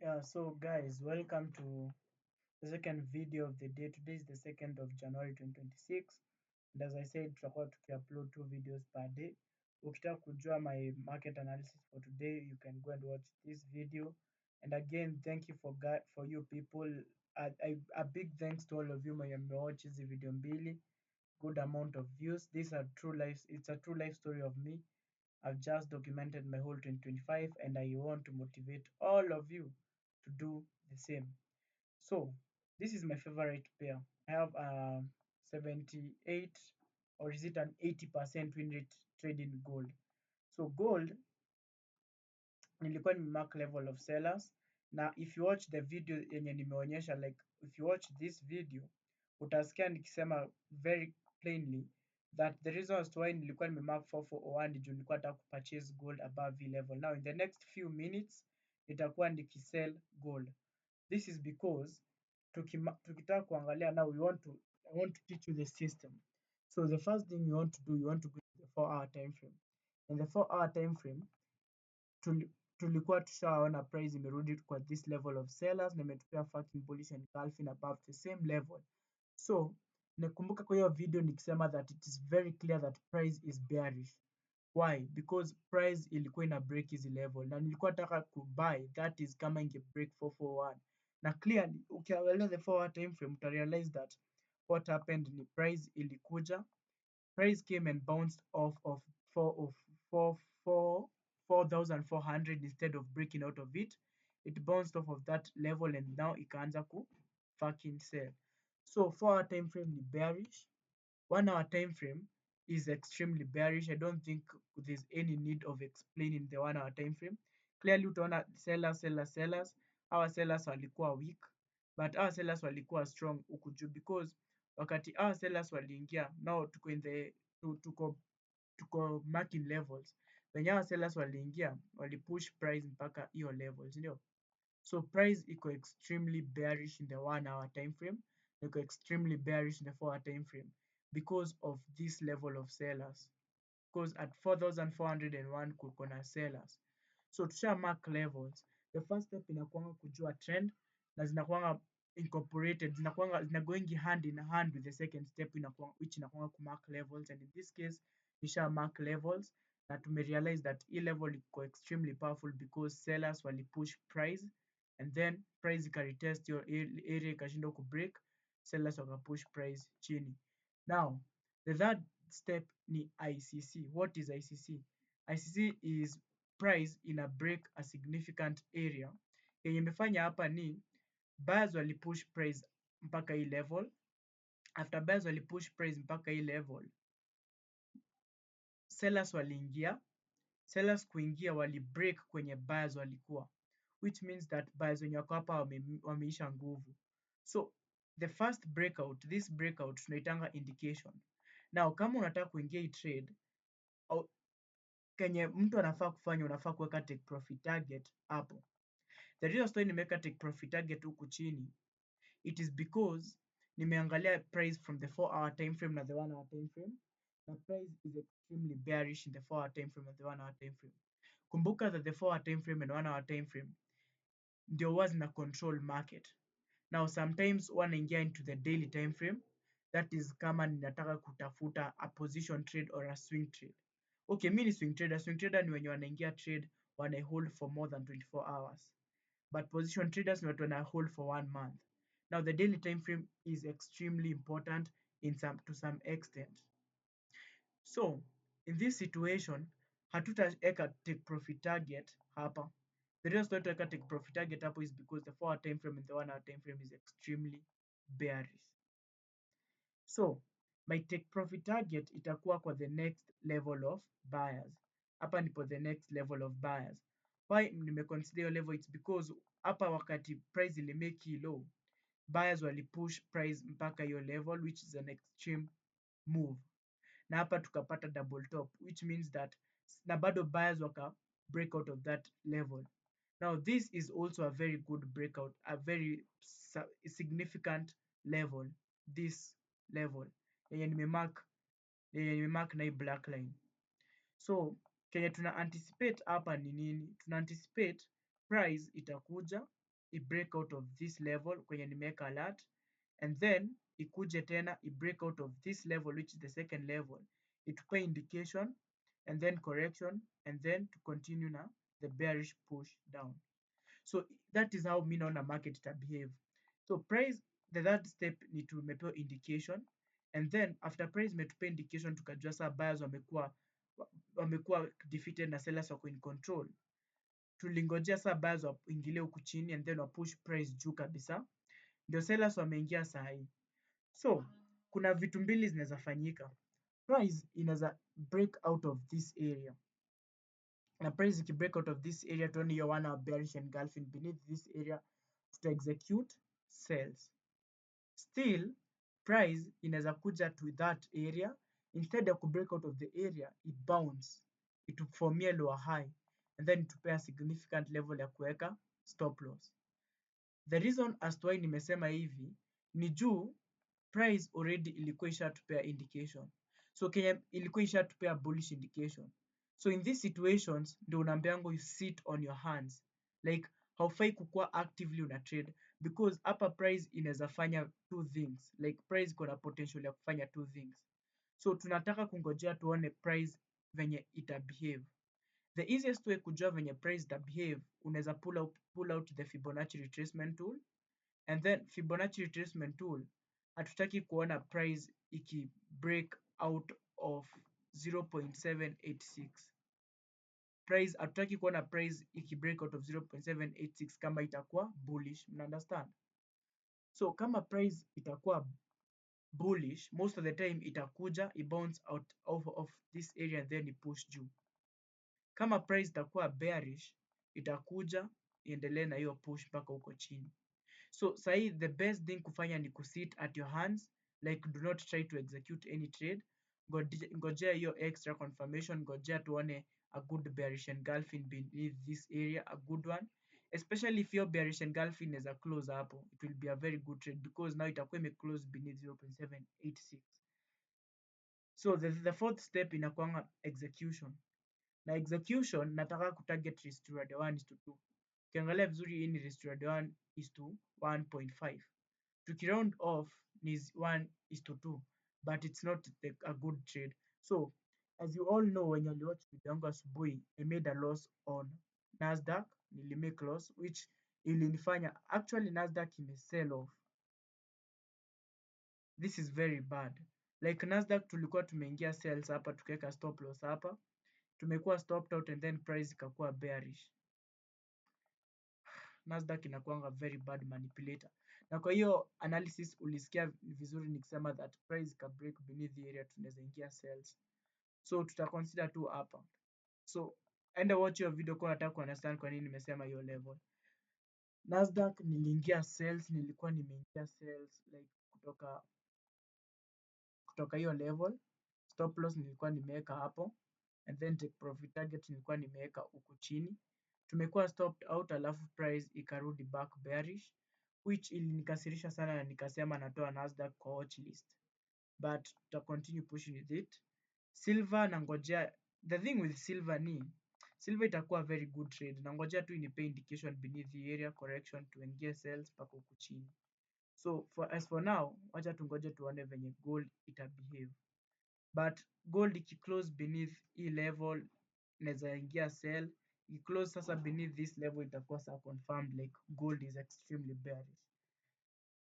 Yeah, so guys, welcome to the second video of the day. Today is the 2nd of January 2026. And as I said, tutakuwa tukiupload 2 videos per day. Ukitaka kujua my market analysis for today, you can go and watch this video. And again, thank you for you people. A big thanks to all of you mwenye mmewatch hizi video mbili. Good amount of views. It's a true life story of me. I've just documented my whole 2025 and I want to motivate all of you to do the same. So, this is my favorite pair. I have 78 or is it an 80% win rate trading gold. So, gold nilikuwa nimemark level of sellers na if you watch the video yenye nimeonyesha, like if you watch this video utasikia nikisema very plainly that the reason as to why nilikuwa nimemark 4401 ni juu nilikuwa nataka kupurchase gold above V level. Now in the next few minutes nitakuwa nikisell gold. This is because tukitaka kuangalia now I want to teach you the system. So the first thing you want to do, you want to go to the 4-hour time frame. In the 4-hour time frame tulikuwa tushaona price imerudi kwa this level of sellers na imetupea fucking bullish engulfing above the same level. So nakumbuka kwa hiyo video nikisema that it is very clear that price is bearish. Why? Because price ilikuwa ina break hizi level na nilikuwa nataka kubuy, that is kama inge break 441. Na clearly ukiangalia the 4-hour time frame uta realize that what happened ni price came and bounced off of 4,400 instead of breaking out of it. It bounced off of that level and now ikaanza ku fucking sell. So 4-hour time frame ni bearish. 1-hour time frame is extremely bearish. I don't think there's any need of explaining the 1-hour time frame. Clearly utaona sellers. Our sellers walikuwa weak, but our sellers walikuwa strong huku juu because wakati our sellers waliingia, now tuko marking levels. Wenye our sellers waliingia walipush price mpaka hiyo levels, ndio. So price iko extremely bearish in the 1-hour time frame, iko extremely bearish in the 4-hour time frame because of this level of sellers. Because at 4,401 kuko na sellers. So tusha mark levels. The first step inakuanga kujua trend na zinakuanga incorporated, zinagoingi hand in hand with the second step which inakuanga kumark levels, and in this case nisha mark levels na tumerealize that hii level iko extremely powerful because sellers walipush price and then price ikaretest your area ikashindwa kubreak, sellers wakapush price chini. Now the third step ni ICC. What is ICC? ICC is price ina break a significant area. Yenye imefanya hapa ni buyers walipush price mpaka hii level. After buyers walipush price mpaka hii level, sellers waliingia. Sellers kuingia wali break kwenye buyers walikuwa, which means that buyers wenye wako hapa wameisha nguvu. So the first breakout, this breakout tunaitanga indication. Now kama unataka kuingia hii trade, kenye mtu anafaa kufanya, unafaa kuweka take profit target hapo. The reason story nimeweka take profit target huku chini, it is because nimeangalia price from the 4-hour time frame na the 1-hour time frame, na price is extremely bearish in the 4-hour time frame and the 1-hour time frame. Kumbuka that the 4-hour time frame and 1-hour time frame ndio huwa zina control market. Now sometimes wanaingia into the daily time frame, that is kama ninataka kutafuta a position trade or a swing trade. Okay, mimi ni swing trader. Swing trader ni wenye wanaingia trade wana hold for more than 24 hours. But position traders ni watu wana hold for 1 month. Now the daily time frame is extremely important to some extent. So in this situation, hatutaeka take profit target hapa. The reason why tutaweka take profit target hapo is because the 4-hour time frame and the 1-hour time frame is extremely bearish. So my take profit target itakuwa kwa the next level of buyers. Hapa ndipo the next level of buyers. Why nimeconsider level? It's because hapa wakati price ilimake hii low, buyers walipush price mpaka hiyo level, which is an extreme move. Na hapa tukapata double top, which means that na bado buyers waka break out of that level. Now this is also a very good breakout, a very significant level, this level yenye nimemark na hii black line. So kenye tuna anticipate hapa ni nini? Tuna anticipate price itakuja break out of this level kwenye nimeweka alert, and then ikuje tena break out of this level which is the second level, itupe indication and then correction and then to continue na the bearish push down. So that is how mi naona market ita behave. So price, the third step ni tumepewa indication, and then after price imetupa indication tukajua saa buyers wamekuwa defeated na sellers wako in control, tulingojea saa buyers waingilie huku chini and then wapush price juu kabisa, ndio sellers wameingia saa hii. So kuna vitu mbili zinaweza fanyika. Price inaweza break out of this area, na price ikibreak out of this area, tuone hiyo one hour bearish engulfing beneath this area, tuta execute sells. Still price inaweza kuja to that area, instead ya kubreak out of the area, it bounce, itufomie lower high and then itupea significant level ya kuweka stop loss. The reason as to why nimesema hivi ni juu price already ilikuwa ishatupea indication, so Kenya ilikuwa ishatupea bullish indication. So in these situations ndio unaambiango you sit on your hands, like haufai kukua actively una trade, because hapa price inaweza fanya two things, like price iko na potential ya kufanya two things. So tunataka kungojea tuone price venye ita behave. The easiest way kujua venye price ita behave, unaweza pull out the Fibonacci retracement tool, and then Fibonacci retracement tool, hatutaki kuona price iki break out of 0.786. Price hatutaki kuona price iki break out of 0.786 kama itakuwa bullish, mna understand? So kama price itakuwa bullish, most of the time itakuja bounce out of this area and then push juu. Kama price itakuwa bearish, itakuja iendelee na hiyo push mpaka huko chini. So sahi the best thing kufanya ni kusit at your hands, like do not try to execute any trade. Ngojea hiyo extra confirmation, ngojea tuone a good bearish engulfing beneath this area, a good one, especially if your bearish engulfing inaweza close hapo, it will be a very good trade because now itakuwa close beneath 0.786. So the fourth step inakuanga execution, na execution nataka kutarget risk reward 1:2. Ukiangalia vizuri hii ni risk reward 1:1.5. Tukiround off ni 1:2, but it's not a good trade. So as you all know, when you watch video yangu asubuhi, I made a loss on Nasdaq, nilimake loss which ilinifanya actually Nasdaq sell off. This is very bad. Like Nasdaq tulikuwa tumeingia sales hapa, tukaweka stop loss hapa, tumekuwa stopped out and then price ikakuwa bearish. Nasdaq inakuanga very bad manipulator. Na kwa hiyo analysis ulisikia vizuri nikisema that price ka break beneath the area tunaweza ingia sales. So tuta consider tu hapa. So enda watch your video kwa nataka kuunderstand kwa nini nimesema hiyo level. Nasdaq niliingia sales, nilikuwa nimeingia sales like kutoka hiyo level. Stop loss nilikuwa nimeweka hapo, and then take profit target nilikuwa nimeweka huku chini. Tumekuwa stopped out alafu price ikarudi back bearish, which ilinikasirisha sana na nikasema natoa Nasdaq kwa watch list, but tuta continue pushing with it. Silver na ngojea, the thing with silver ni silver itakuwa very good trade, na ngojea tu inipe indication beneath the area correction tuingie sales mpaka huku chini. So as for now, wacha tungoje tuone venye gold ita behave, but gold ikiclose beneath hii level naweza ingia sell. Close sasa beneath this level itakuwa sa confirmed like gold is extremely bearish.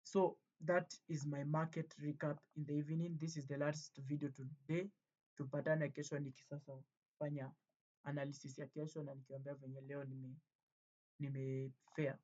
So that is my market recap in the evening. This is the last video today. Tupatane kesho nikisasa fanya analysis ya kesho na nikiambia venye leo nimefare.